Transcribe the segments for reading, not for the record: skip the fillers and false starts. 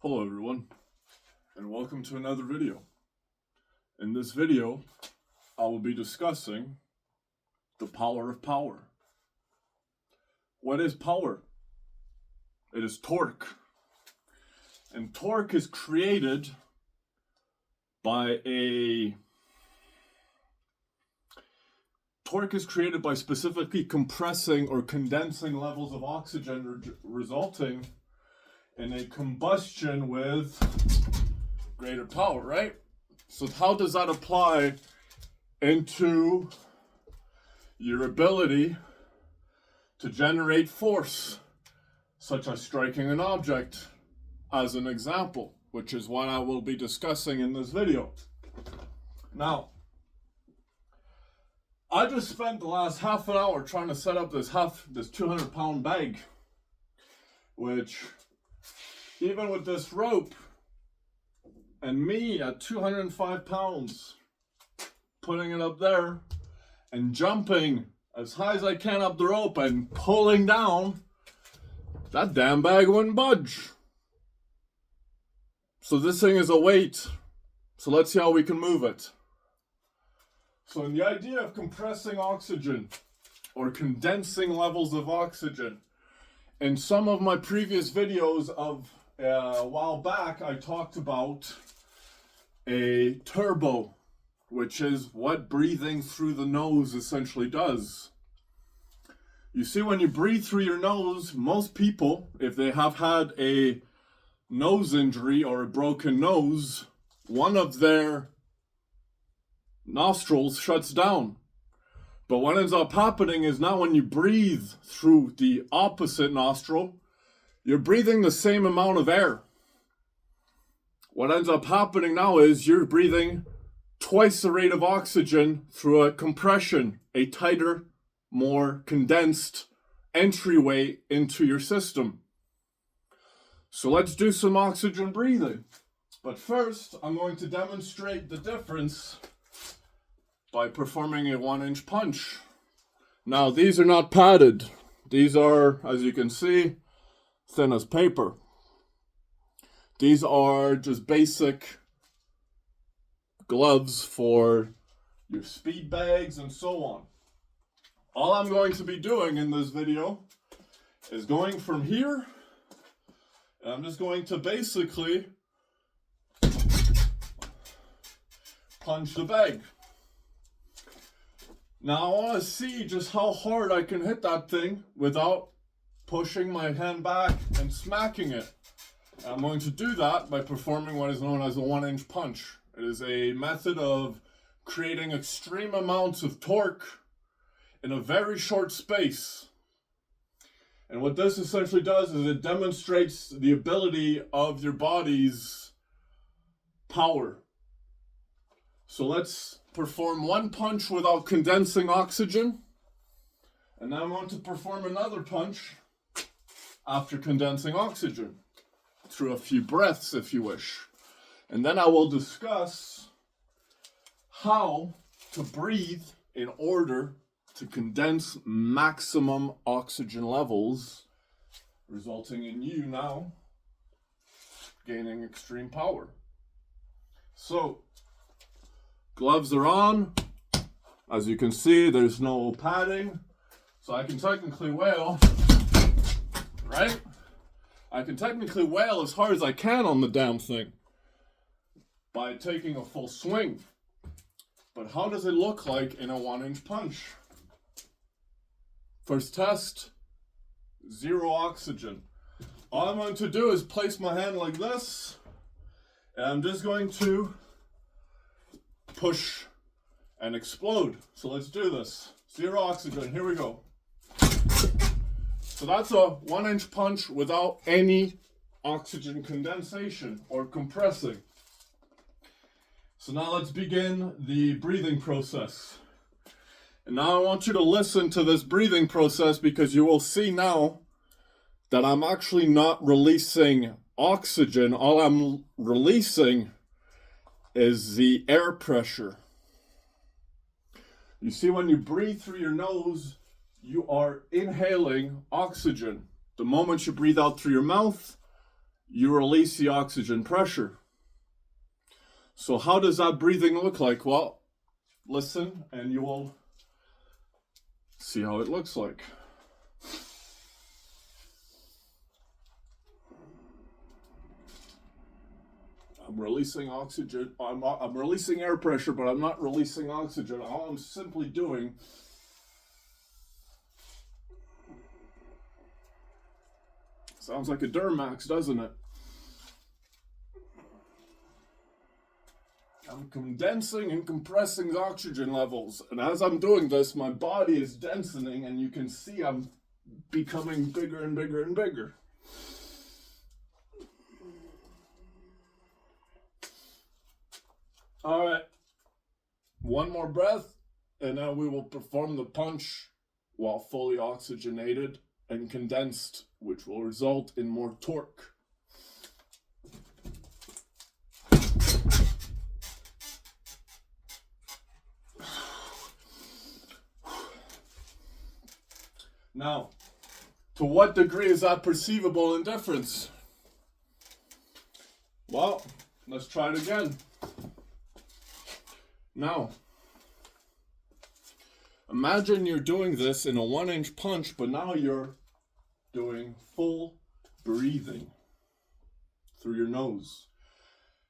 Hello everyone, and welcome to another video. In this video, I will be discussing the power of power. What is power? It is torque. And torque is created by specifically compressing or condensing levels of oxygen, resulting in a combustion with greater power, right? So how does that apply into your ability to generate force, such as striking an object, as an example, which is what I will be discussing in this video. Now, I just spent the last half an hour trying to set up this 200-pound bag, which, even with this rope, and me at 205 pounds, putting it up there, and jumping as high as I can up the rope and pulling down, that damn bag wouldn't budge. So this thing is a weight, so let's see how we can move it. So in the idea of compressing oxygen, or condensing levels of oxygen, in some of my previous videos of a while back, I talked about a turbo, which is what breathing through the nose essentially does. You see, when you breathe through your nose, most people, if they have had a nose injury or a broken nose, one of their nostrils shuts down. But what ends up happening is now when you breathe through the opposite nostril, you're breathing the same amount of air. What ends up happening now is you're breathing twice the rate of oxygen through a compression, a tighter, more condensed entryway into your system. So let's do some oxygen breathing. But first, I'm going to demonstrate the difference by performing a 1-inch punch. Now, these are not padded. These are, as you can see, thin as paper. These are just basic gloves for your speed bags and so on. All I'm going to be doing in this video is going from here, and I'm just going to basically punch the bag. Now I want to see just how hard I can hit that thing without pushing my hand back and smacking it. And I'm going to do that by performing what is known as a 1-inch punch. It is a method of creating extreme amounts of torque in a very short space. And what this essentially does is it demonstrates the ability of your body's power. So let's perform one punch without condensing oxygen. And now I'm going to perform another punch after condensing oxygen, through a few breaths if you wish. And then I will discuss how to breathe in order to condense maximum oxygen levels, resulting in you now gaining extreme power. So, gloves are on. As you can see, there's no padding, so I can technically wail. Right? I can technically wail as hard as I can on the damn thing by taking a full swing. But how does it look like in a 1-inch punch? First test, 0 oxygen. All I'm going to do is place my hand like this, and I'm just going to push and explode. So let's do this. 0 oxygen, here we go. So that's a 1-inch punch without any oxygen condensation or compressing. So now let's begin the breathing process. And now I want you to listen to this breathing process, because you will see now that I'm actually not releasing oxygen. All I'm releasing is the air pressure. You see, when you breathe through your nose, you are inhaling oxygen. The moment you breathe out through your mouth, you release the oxygen pressure. So how does that breathing look like? Well, listen and you will see how it looks like. I'm releasing oxygen. I'm releasing air pressure, but I'm not releasing oxygen. All I'm simply doing sounds like a Duramax, doesn't it? I'm condensing and compressing the oxygen levels. And as I'm doing this, my body is densening, and you can see I'm becoming bigger and bigger and bigger. All right, one more breath, and now we will perform the punch while fully oxygenated and condensed, which will result in more torque. Now, to what degree is that perceivable in difference? Well, let's try it again. Now, imagine you're doing this in a 1-inch punch, but now you're doing full breathing through your nose,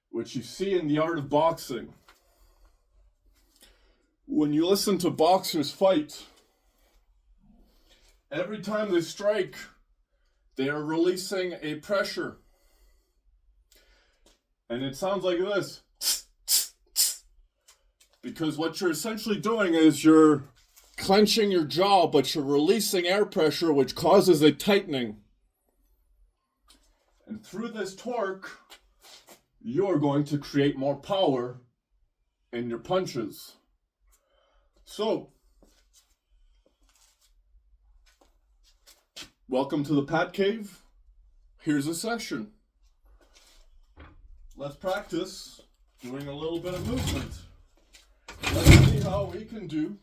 which you see in the art of boxing. When you listen to boxers fight, every time they strike, they are releasing a pressure. And it sounds like this. Because what you're essentially doing is you're clenching your jaw, but you're releasing air pressure, which causes a tightening. And through this torque, you're going to create more power in your punches. So, welcome to the Pat Cave. Here's a session. Let's practice doing a little bit of movement. Let's see how we can do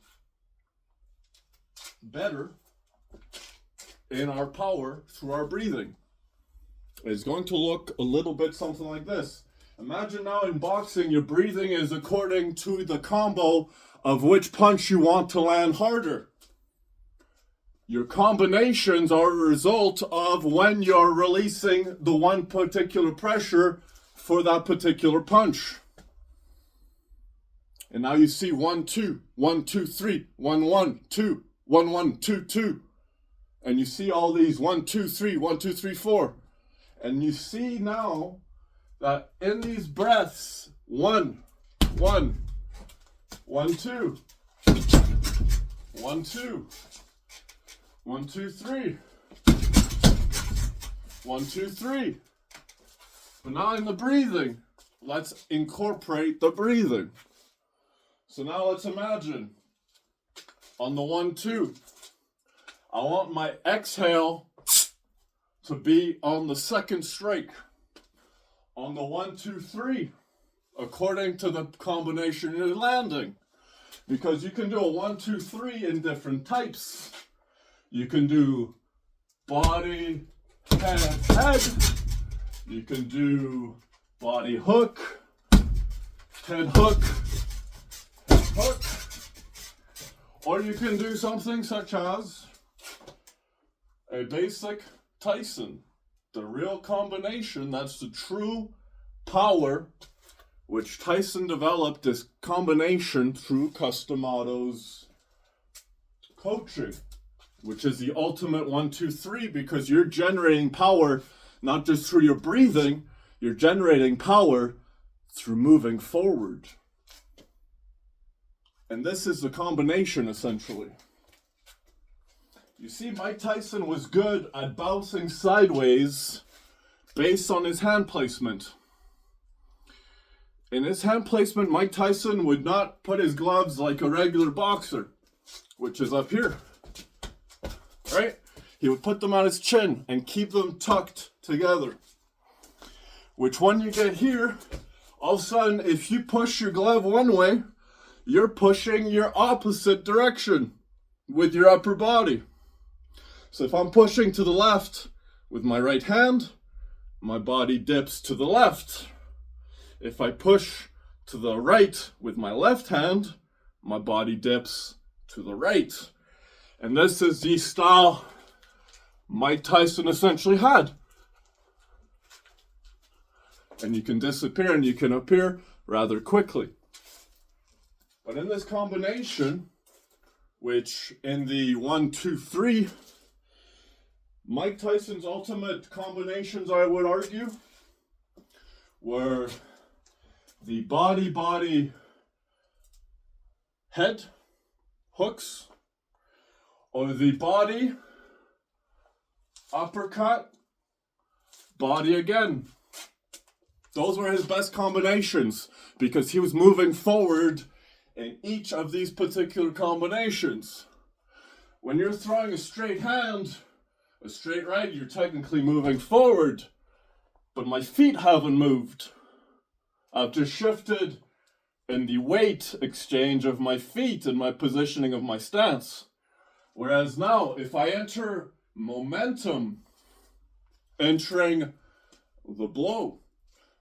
better in our power through our breathing. It's going to look a little bit something like this. Imagine now in boxing, your breathing is according to the combo of which punch you want to land harder. Your combinations are a result of when you're releasing the one particular pressure for that particular punch. And now you see 1, 2, 1, 2, 3, 1, 1, 2, 1, 1, 2, 2. And you see all these 1, 2, 3, 1, 2, 3, 4. And you see now that in these breaths, 1, 1, 1, 2, 1, 2, 1, 2, 3, 1, 2, 3. But now in the breathing, let's incorporate the breathing. So now let's imagine on the 1, 2, I want my exhale to be on the second strike. On the 1, 2, 3, according to the combination you're landing. Because you can do a 1, 2, 3 in different types. You can do body, head, head. You can do body hook, head hook, hook, or you can do something such as a basic Tyson, the real combination. That's the true power which Tyson developed this combination through Custom Auto's coaching, which is the ultimate 1, 2, 3, because you're generating power not just through your breathing, you're generating power through moving forward. And this is the combination, essentially. You see, Mike Tyson was good at bouncing sideways based on his hand placement. In his hand placement, Mike Tyson would not put his gloves like a regular boxer, which is up here, right? He would put them on his chin and keep them tucked together. Which when you get here, all of a sudden, if you push your glove one way, you're pushing your opposite direction with your upper body. So if I'm pushing to the left with my right hand, my body dips to the left. If I push to the right with my left hand, my body dips to the right. And this is the style Mike Tyson essentially had. And you can disappear and you can appear rather quickly. But in this combination, which in the 1, 2, 3, Mike Tyson's ultimate combinations, I would argue, were the body head hooks, or the body uppercut, body again. Those were his best combinations because he was moving forward in each of these particular combinations. When you're throwing a straight hand, a straight right, you're technically moving forward, but my feet haven't moved. I've just shifted in the weight exchange of my feet and my positioning of my stance. Whereas now, if I enter momentum, entering the blow,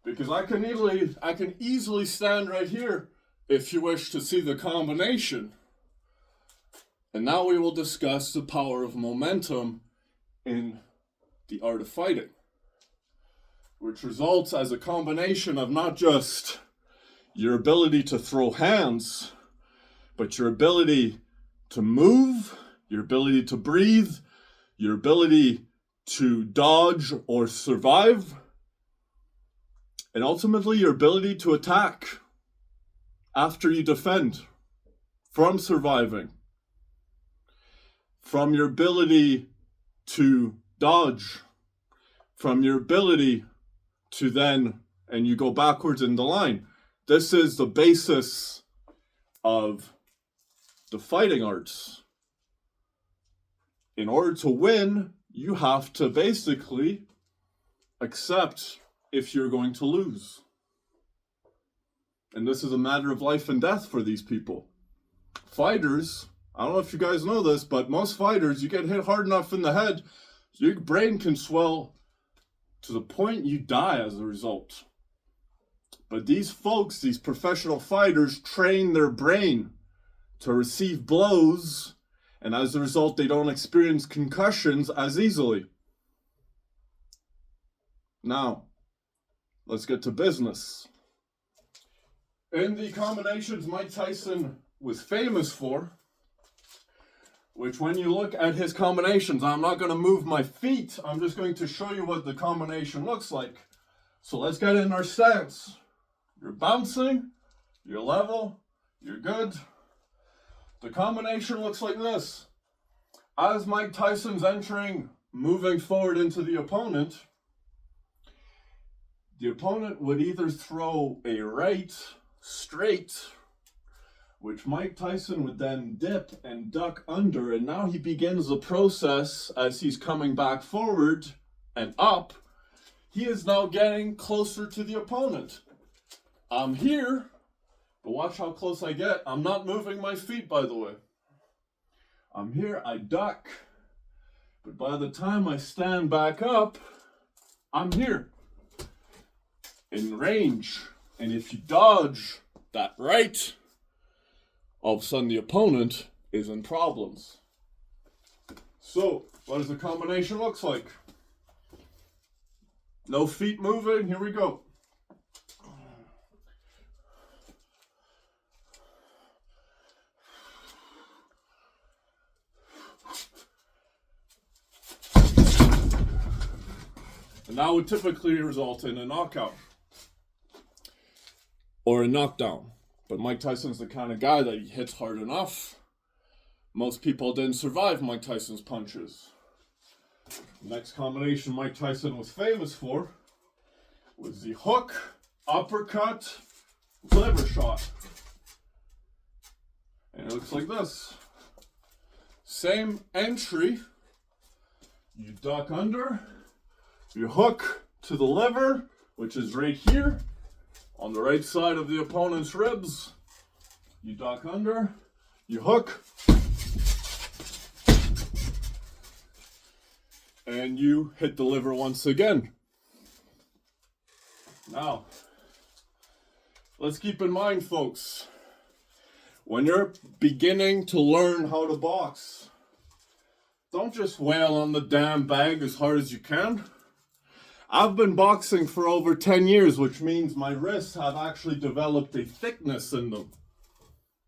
because I can easily stand right here if you wish to see the combination. And now we will discuss the power of momentum in the art of fighting, which results as a combination of not just your ability to throw hands, but your ability to move, your ability to breathe, your ability to dodge or survive, and ultimately your ability to attack after you defend, from surviving, from your ability to dodge, from your ability to then, and you go backwards in the line. This is the basis of the fighting arts. In order to win, you have to basically accept if you're going to lose. And this is a matter of life and death for these people. Fighters, I don't know if you guys know this, but most fighters, you get hit hard enough in the head, your brain can swell to the point you die as a result. But these folks, these professional fighters, train their brain to receive blows, and as a result, they don't experience concussions as easily. Now, let's get to business. In the combinations Mike Tyson was famous for, which when you look at his combinations, I'm not going to move my feet, I'm just going to show you what the combination looks like. So let's get in our stance. You're bouncing, you're level, you're good. The combination looks like this. As Mike Tyson's entering, moving forward into the opponent would either throw a right straight, which Mike Tyson would then dip and duck under, and now he begins the process as he's coming back forward and up. He is now getting closer to the opponent. I'm here, but watch how close I get. I'm not moving my feet, by the way. I'm here, I duck, but by the time I stand back up, I'm here in range. And if you dodge that right, all of a sudden the opponent is in problems. So, what does the combination look like? No feet moving, here we go. And that would typically result in a knockout or a knockdown. But Mike Tyson's the kind of guy that he hits hard enough. Most people didn't survive Mike Tyson's punches. The next combination Mike Tyson was famous for was the hook, uppercut, liver shot. And it looks like this. Same entry. You duck under. You hook to the liver, which is right here on the right side of the opponent's ribs. You duck under, you hook, and you hit the liver once again. Now, let's keep in mind, folks, when you're beginning to learn how to box, don't just wail on the damn bag as hard as you can. I've been boxing for over 10 years, which means my wrists have actually developed a thickness in them.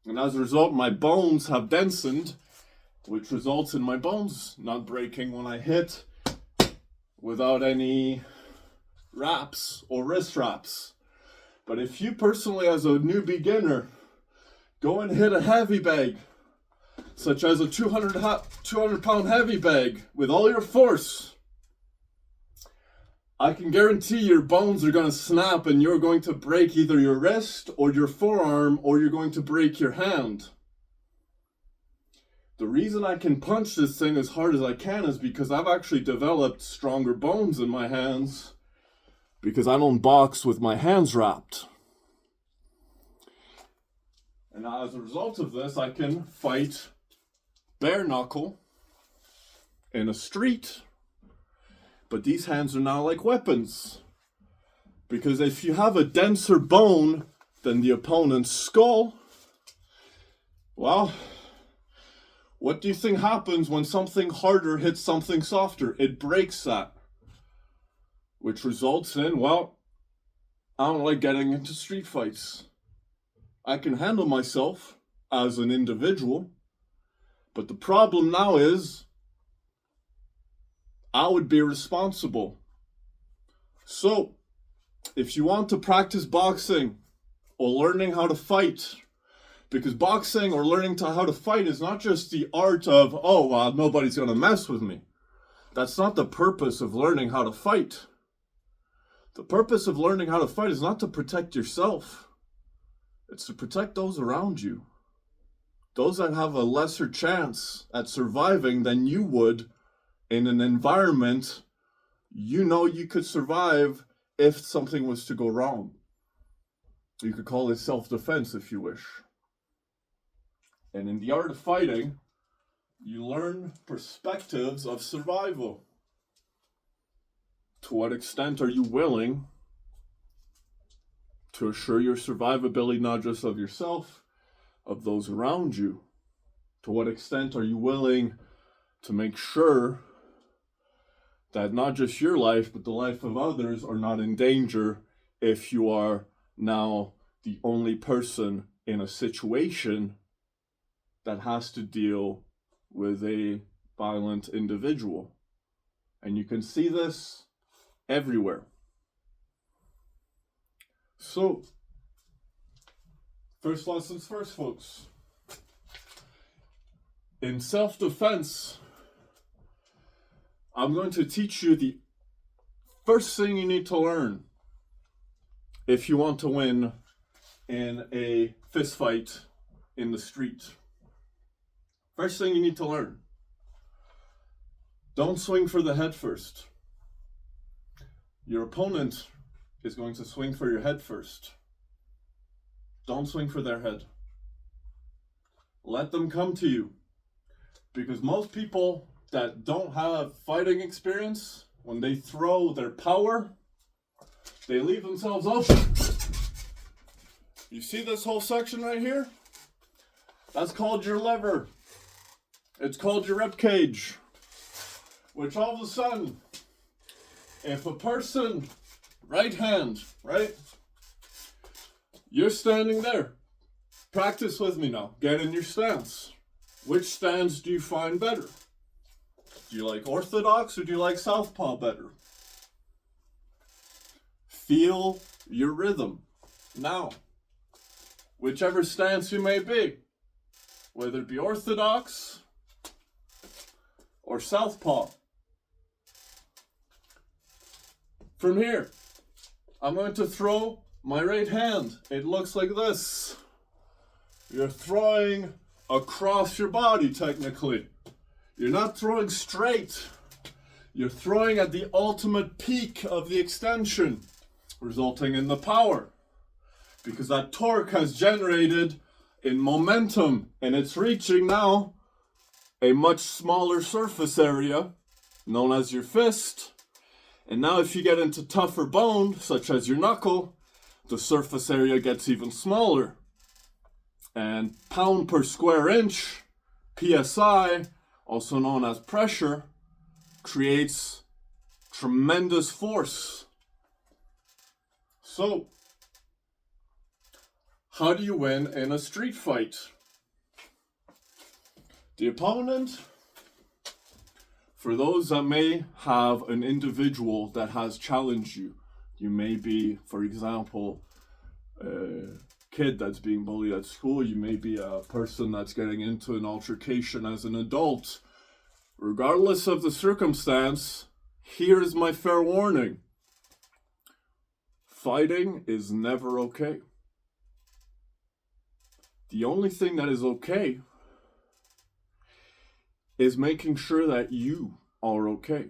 And as a result, my bones have densened, which results in my bones not breaking when I hit without any wraps or wrist wraps. But if you personally, as a new beginner, go and hit a heavy bag, such as a 200-pound heavy bag with all your force, I can guarantee your bones are going to snap and you're going to break either your wrist or your forearm, or you're going to break your hand. The reason I can punch this thing as hard as I can is because I've actually developed stronger bones in my hands because I don't box with my hands wrapped. And now as a result of this, I can fight bare knuckle in a street. But these hands are now like weapons. Because if you have a denser bone than the opponent's skull, well, what do you think happens when something harder hits something softer? It breaks that. Which results in, well, I don't like getting into street fights. I can handle myself as an individual, but the problem now is I would be responsible. So, if you want to practice boxing or learning how to fight, because boxing or learning how to fight is not just the art of, nobody's going to mess with me. That's not the purpose of learning how to fight. The purpose of learning how to fight is not to protect yourself. It's to protect those around you. Those that have a lesser chance at surviving than you would in an environment you know you could survive if something was to go wrong. You could call it self-defense if you wish. And in the art of fighting, you learn perspectives of survival. To what extent are you willing to assure your survivability, not just of yourself, of those around you? To what extent are you willing to make sure that not just your life, but the life of others are not in danger if you are now the only person in a situation that has to deal with a violent individual? And you can see this everywhere. So, first lessons first, folks. In self-defense, I'm going to teach you the first thing you need to learn if you want to win in a fist fight in the street. First thing you need to learn: don't swing for the head first. Your opponent is going to swing for your head first. Don't swing for their head. Let them come to you. Because most people that don't have fighting experience, when they throw their power, they leave themselves open. You see this whole section right here? That's called your lever. It's called your rib cage. Which all of a sudden, if a person, right hand, right? You're standing there. Practice with me now. Get in your stance. Which stance do you find better? Do you like orthodox or do you like southpaw better? Feel your rhythm. Now, whichever stance you may be, whether it be orthodox or southpaw. From here, I'm going to throw my right hand. It looks like this. You're throwing across your body, technically. You're not throwing straight. You're throwing at the ultimate peak of the extension, resulting in the power. Because that torque has generated in momentum, and it's reaching now a much smaller surface area, known as your fist. And now if you get into tougher bone, such as your knuckle, the surface area gets even smaller. And pound per square inch, PSI, also known as pressure, creates tremendous force. So, how do you win in a street fight? The opponent, for those that may have an individual that has challenged you, you may be, for example, a kid that's being bullied at school, you may be a person that's getting into an altercation as an adult. Regardless of the circumstance, here's my fair warning. Fighting is never okay. The only thing that is okay is making sure that you are okay.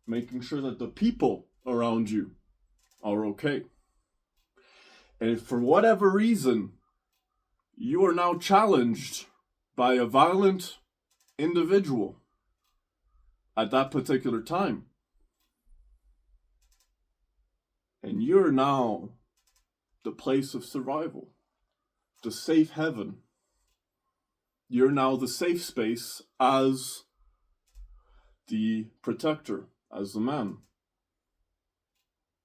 Making sure that the people around you are okay. And if for whatever reason you are now challenged by a violent individual at that particular time, and you're now the place of survival, the safe haven, you're now the safe space as the protector, as the man.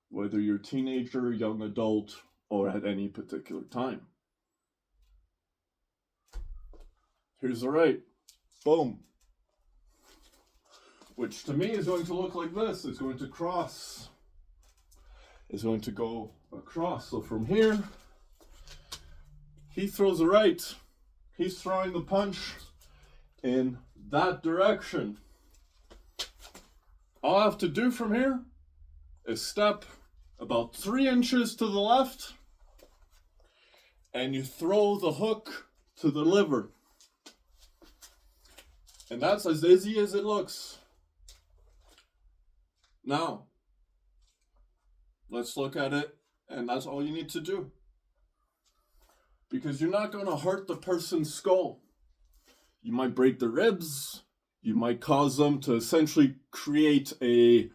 Whether you're a teenager, young adult, or at any particular time. Here's the right. Boom. Which to me is going to look like this. It's going to cross. It's going to go across. So from here, he throws a right. He's throwing the punch in that direction. All I have to do from here is step about 3 inches to the left, and you throw the hook to the liver. And that's as easy as it looks. Now, let's look at it, and that's all you need to do. Because you're not going to hurt the person's skull. You might break the ribs. You might cause them to essentially create a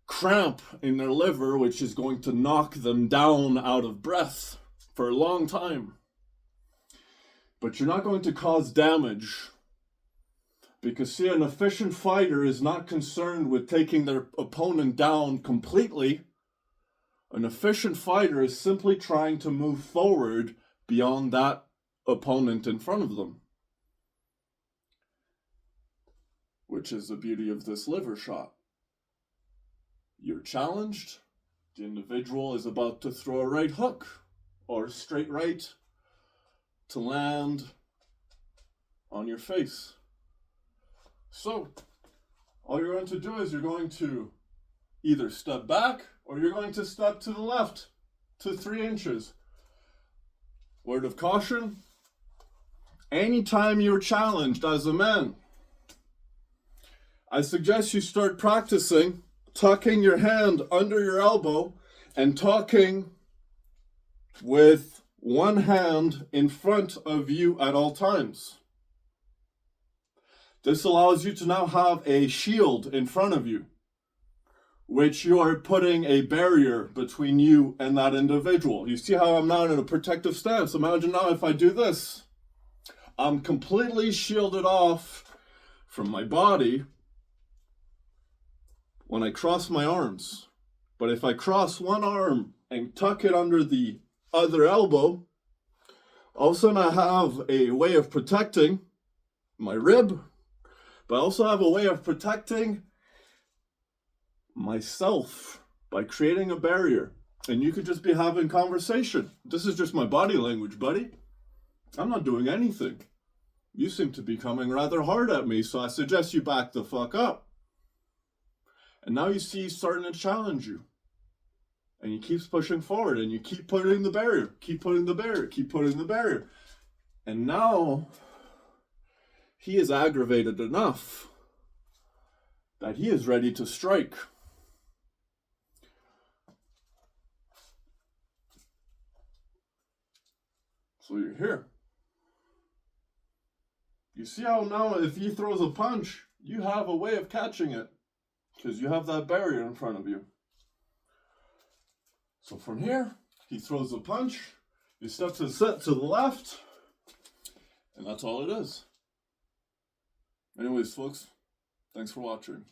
cramp in their liver, which is going to knock them down out of breath for a long time. But you're not going to cause damage. Because, see, an efficient fighter is not concerned with taking their opponent down completely. An efficient fighter is simply trying to move forward beyond that opponent in front of them. Which is the beauty of this liver shot. You're challenged. The individual is about to throw a right hook or a straight right to land on your face. So, all you're going to do is you're going to either step back or you're going to step to the left to 3 inches. Word of caution, anytime you're challenged as a man, I suggest you start practicing tucking your hand under your elbow and talking with one hand in front of you at all times. This allows you to now have a shield in front of you, which you are putting a barrier between you and that individual. You see how I'm now in a protective stance? Imagine now if I do this. I'm completely shielded off from my body when I cross my arms. But if I cross one arm and tuck it under the other elbow, all of a sudden I have a way of protecting my rib, but I also have a way of protecting myself by creating a barrier. And you could just be having conversation. This is just my body language, buddy. I'm not doing anything. You seem to be coming rather hard at me, so I suggest you back the fuck up. And now you see he's starting to challenge you. And he keeps pushing forward, and you keep putting the barrier, keep putting the barrier, keep putting the barrier. And now he is aggravated enough that he is ready to strike. So you're here. You see how now if he throws a punch, you have a way of catching it. because you have that barrier in front of you. So from here, he throws a punch, he steps his set to the left, and that's all it is. Anyways, folks, thanks for watching.